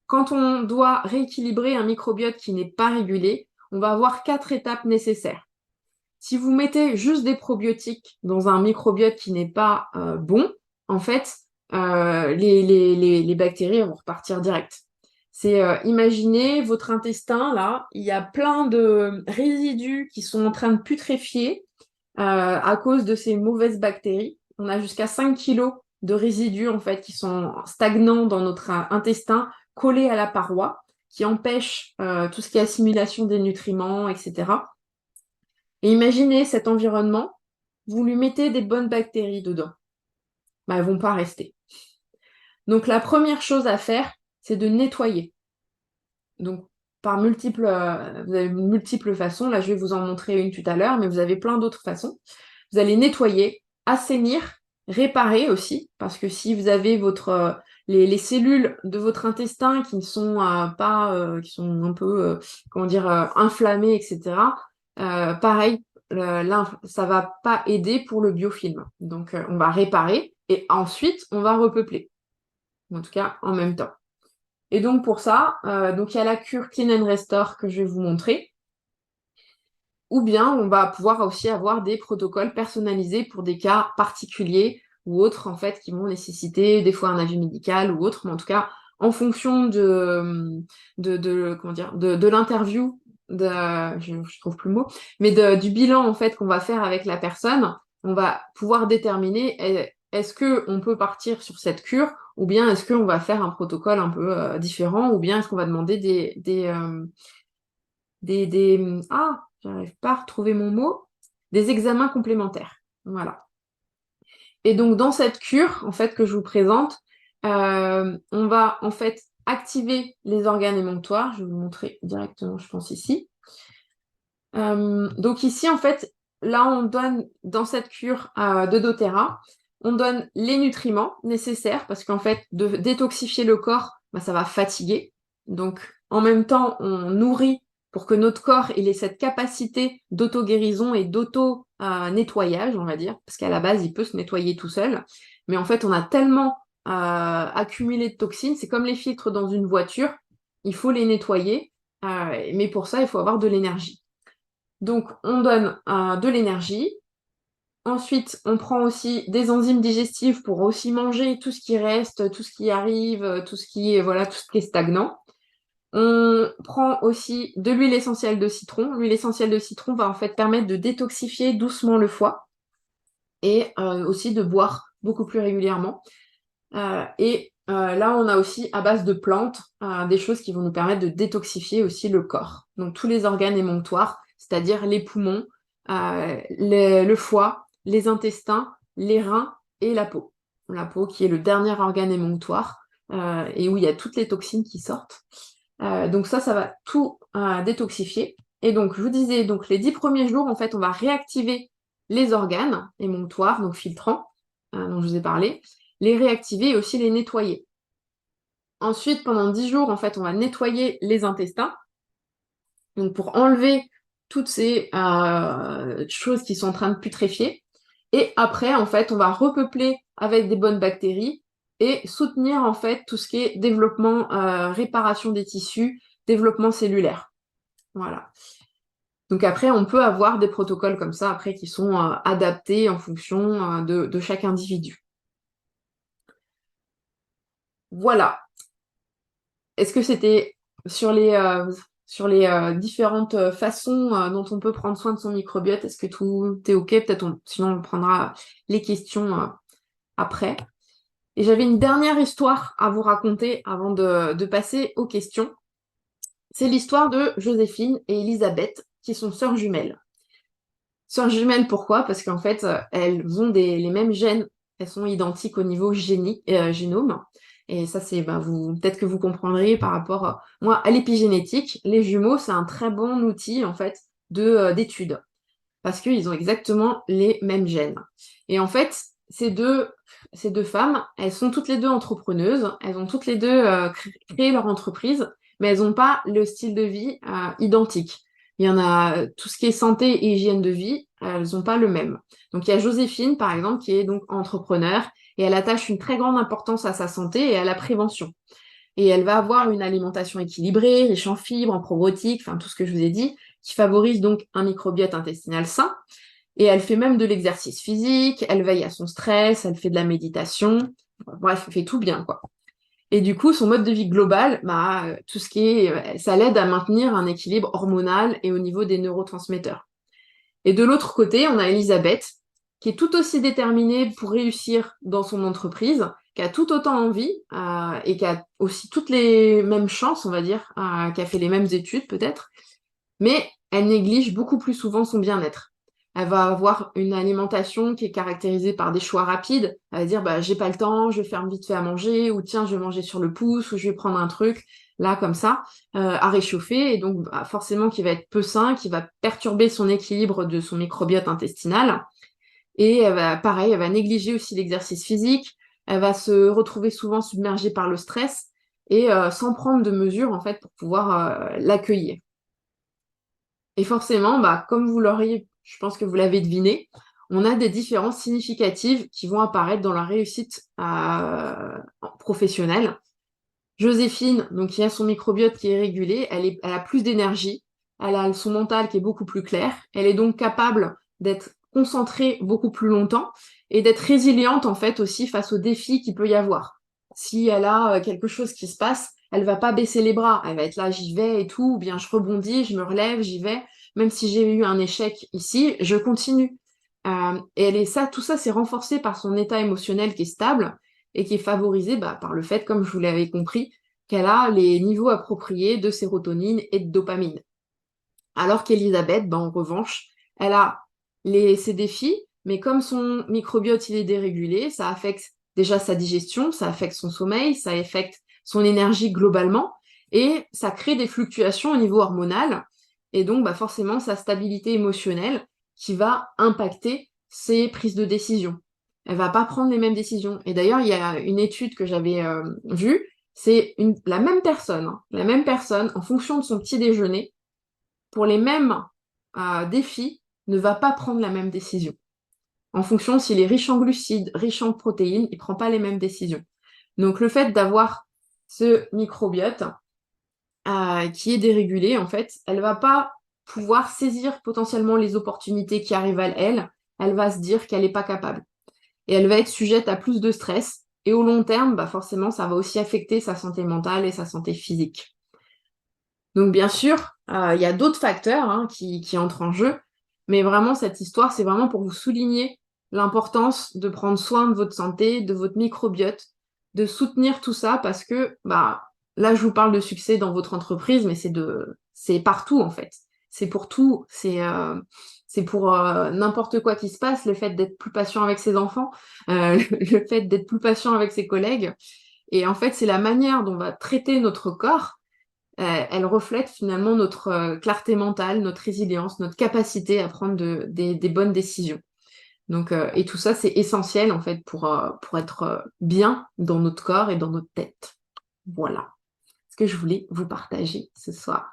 Quand on doit rééquilibrer un microbiote qui n'est pas régulé, on va avoir 4 étapes nécessaires. Si vous mettez juste des probiotiques dans un microbiote qui n'est pas bon, en fait, les bactéries vont repartir direct. Imaginez votre intestin, là, il y a plein de résidus qui sont en train de putréfier à cause de ces mauvaises bactéries. On a jusqu'à 5 kilos de résidus, en fait, qui sont stagnants dans notre intestin, collés à la paroi, qui empêchent tout ce qui est assimilation des nutriments, etc. Et imaginez cet environnement, vous lui mettez des bonnes bactéries dedans. Bah, elles vont pas rester. Donc la première chose à faire, c'est de nettoyer. Donc vous avez multiples façons. Là, je vais vous en montrer une tout à l'heure, mais vous avez plein d'autres façons. Vous allez nettoyer, assainir, réparer aussi, parce que si vous avez les cellules de votre intestin qui ne sont pas, qui sont un peu, comment dire, inflammées, etc. Pareil, ça va pas aider pour le biofilm. Donc, on va réparer et ensuite on va repeupler. En tout cas, en même temps. Et donc pour ça, donc il y a la cure Clean and Restore que je vais vous montrer. Ou bien on va pouvoir aussi avoir des protocoles personnalisés pour des cas particuliers ou autres en fait qui vont nécessiter des fois un avis médical ou autre, mais en tout cas en fonction comment dire de l'interview, je trouve plus le mot, mais du bilan en fait qu'on va faire avec la personne, on va pouvoir déterminer est-ce que on peut partir sur cette cure ou bien est-ce qu'on va faire un protocole un peu différent ou bien est-ce qu'on va demander j'arrive pas à retrouver mon mot, des examens complémentaires. Voilà. Et donc, dans cette cure, en fait, que je vous présente, on va, en fait, activer les organes émonctoires. Je vais vous montrer directement, je pense, ici. Donc ici, en fait, là, on donne, dans cette cure de doTERRA, on donne les nutriments nécessaires parce qu'en fait, de détoxifier le corps, bah, ça va fatiguer. Donc, en même temps, on nourrit pour que notre corps il ait cette capacité d'auto-guérison et d'auto-nettoyage, on va dire, parce qu'à la base, il peut se nettoyer tout seul. Mais en fait, on a tellement accumulé de toxines, c'est comme les filtres dans une voiture, il faut les nettoyer, mais pour ça, il faut avoir de l'énergie. Donc, on donne de l'énergie. Ensuite, on prend aussi des enzymes digestives pour aussi manger tout ce qui reste, tout ce qui arrive, voilà, tout ce qui est stagnant. On prend aussi de l'huile essentielle de citron. L'huile essentielle de citron va en fait permettre de détoxifier doucement le foie et aussi de boire beaucoup plus régulièrement. Là, on a aussi à base de plantes des choses qui vont nous permettre de détoxifier aussi le corps. Donc tous les organes émonctoires, c'est-à-dire les poumons, le foie, les intestins, les reins et la peau. La peau qui est le dernier organe émonctoire et où il y a toutes les toxines qui sortent. Donc ça va tout détoxifier. Et donc, je vous disais, donc les 10 premiers jours, en fait, on va réactiver les organes émonctoires, donc filtrants, dont je vous ai parlé, les réactiver et aussi les nettoyer. Ensuite, pendant 10 jours, en fait, on va nettoyer les intestins, donc pour enlever toutes ces choses qui sont en train de putréfier. Et après, en fait, on va repeupler avec des bonnes bactéries et soutenir, en fait, tout ce qui est développement, réparation des tissus, développement cellulaire. Voilà. Donc après, on peut avoir des protocoles comme ça, après, qui sont adaptés en fonction de chaque individu. Voilà. Est-ce que c'était sur sur les différentes façons dont on peut prendre soin de son microbiote. Est-ce que tout est OK? Peut-être sinon on prendra les questions après. Et j'avais une dernière histoire à vous raconter avant de passer aux questions. C'est l'histoire de Joséphine et Elisabeth, qui sont sœurs jumelles. Sœurs jumelles, pourquoi? Parce qu'en fait, elles ont les mêmes gènes, elles sont identiques au niveau génome. Et ça, c'est peut-être que vous comprendrez par rapport, moi, à l'épigénétique. Les jumeaux, c'est un très bon outil, en fait, d'étude. Parce qu'ils ont exactement les mêmes gènes. Et en fait, ces deux femmes, elles sont toutes les deux entrepreneuses, elles ont toutes les deux créé leur entreprise, mais elles n'ont pas le style de vie identique. Il y en a tout ce qui est santé et hygiène de vie, elles n'ont pas le même. Donc il y a Joséphine, par exemple, qui est donc entrepreneur, et elle attache une très grande importance à sa santé et à la prévention. Et elle va avoir une alimentation équilibrée, riche en fibres, en probiotiques, enfin tout ce que je vous ai dit, qui favorise donc un microbiote intestinal sain. Et elle fait même de l'exercice physique, elle veille à son stress, elle fait de la méditation. Bref, elle fait tout bien, quoi. Et du coup, son mode de vie global, tout ce qui est, ça l'aide à maintenir un équilibre hormonal et au niveau des neurotransmetteurs. Et de l'autre côté, on a Elisabeth, qui est tout aussi déterminée pour réussir dans son entreprise, qui a tout autant envie et qui a aussi toutes les mêmes chances, on va dire, qui a fait les mêmes études peut-être, mais elle néglige beaucoup plus souvent son bien-être. Elle va avoir une alimentation qui est caractérisée par des choix rapides. Elle va dire, j'ai pas le temps, je vais faire vite fait à manger, ou tiens, je vais manger sur le pouce, ou je vais prendre un truc, là, comme ça, à réchauffer, et donc forcément qui va être peu sain, qui va perturber son équilibre de son microbiote intestinal. Et pareil, elle va négliger aussi l'exercice physique, elle va se retrouver souvent submergée par le stress, et sans prendre de mesures, en fait, pour pouvoir l'accueillir. Et forcément, comme vous l'auriez, je pense que vous l'avez deviné, on a des différences significatives qui vont apparaître dans la réussite professionnelle. Joséphine, donc qui a son microbiote qui est régulé, elle a plus d'énergie, elle a son mental qui est beaucoup plus clair, elle est donc capable d'être concentrée beaucoup plus longtemps et d'être résiliente en fait aussi face aux défis qu'il peut y avoir. Si elle a quelque chose qui se passe, elle va pas baisser les bras, elle va être là, j'y vais et tout, ou bien je rebondis, je me relève, j'y vais. Même si j'ai eu un échec ici, je continue. Et tout ça, c'est renforcé par son état émotionnel qui est stable et qui est favorisé par le fait, comme je vous l'avais compris, qu'elle a les niveaux appropriés de sérotonine et de dopamine. Alors qu'Elisabeth, en revanche, elle a ses défis, mais comme son microbiote il est dérégulé, ça affecte déjà sa digestion, ça affecte son sommeil, ça affecte son énergie globalement, et ça crée des fluctuations au niveau hormonal, et donc forcément sa stabilité émotionnelle qui va impacter ses prises de décision. Elle va pas prendre les mêmes décisions. Et d'ailleurs, il y a une étude que j'avais vue, c'est la même personne, en fonction de son petit déjeuner, pour les mêmes défis, ne va pas prendre la même décision. En fonction s'il est riche en glucides, riche en protéines, il ne prend pas les mêmes décisions. Donc le fait d'avoir ce microbiote qui est dérégulé, en fait, elle va pas pouvoir saisir potentiellement les opportunités qui arrivent à elle. Elle va se dire qu'elle n'est pas capable. Et elle va être sujette à plus de stress. Et au long terme, forcément, ça va aussi affecter sa santé mentale et sa santé physique. Donc bien sûr, il y a d'autres facteurs qui entrent en jeu, mais vraiment cette histoire, c'est vraiment pour vous souligner l'importance de prendre soin de votre santé, de votre microbiote, de soutenir tout ça parce que là je vous parle de succès dans votre entreprise, mais c'est partout en fait. C'est pour tout, c'est pour n'importe quoi qui se passe, le fait d'être plus patient avec ses enfants, le fait d'être plus patient avec ses collègues. Et en fait, c'est la manière dont on va traiter notre corps, elle reflète finalement notre clarté mentale, notre résilience, notre capacité à prendre des bonnes décisions. Donc, et tout ça, c'est essentiel en fait pour être bien dans notre corps et dans notre tête. Voilà ce que je voulais vous partager ce soir.